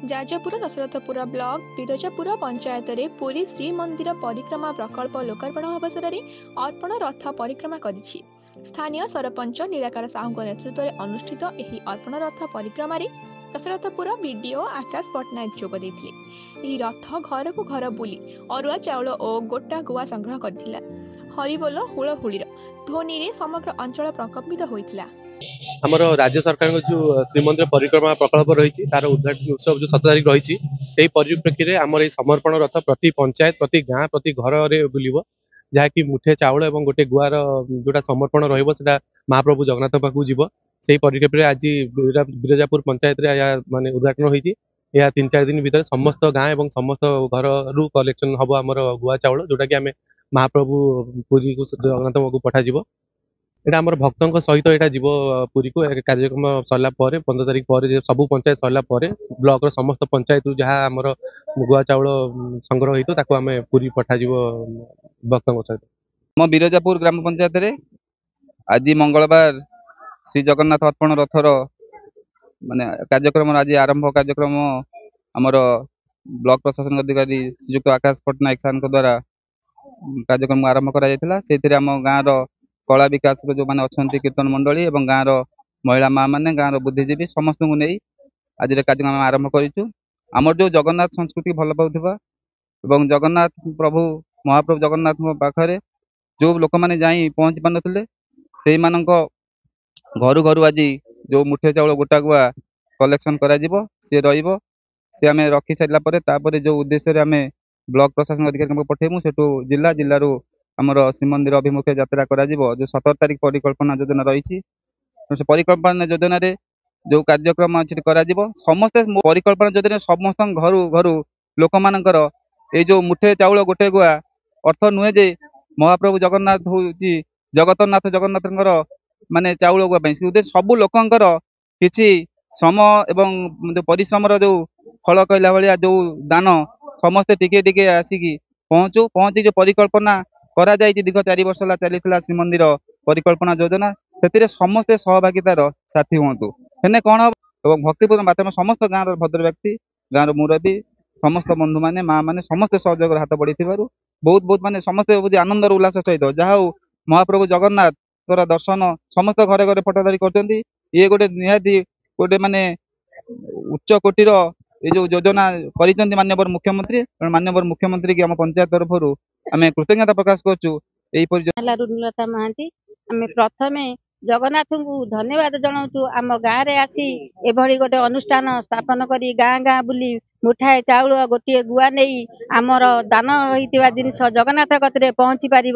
Jajpur Dasharathpur block Mirzapur panchayat रे पुरी श्रीमंदिर परिक्रमा प्रकल्प लोकार्पण अवसर में अर्पण रथ परिक्रमा करिछि। स्थानीय सरपंच निराकार साहू नेतृत्व में अनुष्ठित यह अर्पण रथ परिक्रमा दशरथपुर बीडीओ आकाश पट्टनायक जोग देथिले। रथ घर को घर बुली अरुआ चाउल और गोटा गुआ संग्रह करथिला। हरिबोल हुलहुलीर ध्वनि रे समग्र अंचल प्रकम्पित होइथिला। आमर राज्य सरकार जो श्रीमंदिर परिक्रमा प्रकल्प रही तार उद्घाटन उत्सव जो 7 तारिख रही से परिप्रेक्षी में आम समर्पण रथ प्रति पंचायत प्रति गाँ प्रति घर में बुलब जहाँकि मुठे चाउल और गोटे गुआर जोटा समर्पण रहा महाप्रभु जगन्नाथ पाखु जीव से परिप्रेक्षी आज बिरजापुर पंचायत माने उद्घाटन होती। यह 3-4 दिन भीतर समस्त गाँ और समस्त घर रू कलेक्शन हम आम गुआ चाउल जोटा कि आम महाप्रभु पुरी को जगन्नाथ पाखु पठाଯିव। यहाँ आम भक्तों सहित यहाँ जीव पुरी को कार्यक्रम सरला 15 तारिख पर सब पंचायत सरला ब्लॉक समस्त पंचायत जहाँ आमर गुआ चाउल संग्रह होता आम पुरी पठाଯିव भक्तों सहित। म बिरजापुर ग्राम पंचायत रे आज मंगलवार श्री जगन्नाथ अर्पण रथर माने कार्यक्रम आज आरंभ कार्यक्रम आमर ब्लॉक प्रशासन अधिकारी श्रीयुक्त आकाश पट्टनायक सार द्वारा कार्यक्रम आरंभ कर आम गाँव कला विकास जो मैंने अच्छा कीर्तन मंडली और गाँव महिला माँ मैंने गाँव बुद्धिजीवी समस्त को नहीं आज कार्यक्रम आरंभ करमर जो जगन्नाथ संस्कृति भल पाउथिबा एवं जगन्नाथ प्रभु महाप्रभु जगन्नाथ पाखे जो लोक मैंने जाई पहुँची पार नथिले से घर घर आज जो मुठे चाउल गोटा गुआ कलेक्शन करा सी रहिबो सी आम रखी सारापर जो उद्देश्य आम ब्लॉक प्रशासन अधिकारी पठेमु सेठू जिला जिलूर आमर श्रीमंदिर अभिमुखे यात्रा करा जो 17 तारिख परिकल्पना योजना रही परिकल्पना योजना रे जो कार्यक्रम अच्छी करा समस्ते परिकल्पना योजना समस्त घर घर लोक मानकर ये जो मुठे चाउल गोटे गुआ अर्थ नुहे जे महाप्रभु जगन्नाथ हूँ जगतनाथ जगन्नाथ माने चाउल गुआ सबू लोकंकर किछि श्रम एवं जो परिश्रम जो फल कहला भाया जो दान समस्ते टिके टिके आसिकी पहुँची जो परिकल्पना करा जायछि दीर्घ 4 वर्ष चली श्रीमंदिर परिकल्पना योजना से समस्ते सहभागितार साथी हूँ हेने कौन हम भक्तिपूर्ण बात समस्त गाँव भद्र व्यक्ति गाँव मुरबी समस्त बंधु माने माँ मैंने समस्ते सहयोग हाथ बढ़ी बहुत बहुत माने समस्ते आनंद उल्लास सहित जहाँ महाप्रभु जगन्नाथ दर्शन समस्त घरे घरे फटोधारी कर ये गोटे निहाती गोटे माने उच्च कोटीर ये जो योजना कर माननीय मुख्यमंत्री माननीय मुख्यमंत्री की आम पंचायत तरफ आम कृतज्ञता प्रकाश करुलता महांती आम प्रथम जगन्नाथ को धन्यवाद जनाऊँ आम गाँव में आसी एभली गोटे अनुष्ठान स्थापन करी गाँ गाँ बुली मुठाए चाउल गोटे गुआ नहीं आमर दान होता जिनस जगन्नाथ कतरे पहुँची पार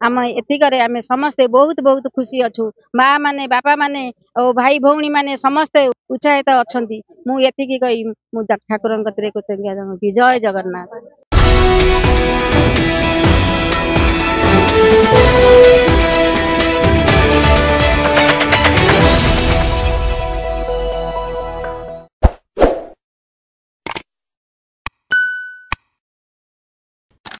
आम एतिकरे आम समस्ते बहुत बहुत खुशी अच्छु माँ माने बापा माने और भाई भौणी माने समस्ते उत्साहित अच्छा मुझे कही ठाकुर कतरे कृतज्ञता जनाऊँ। जय जगन्नाथ।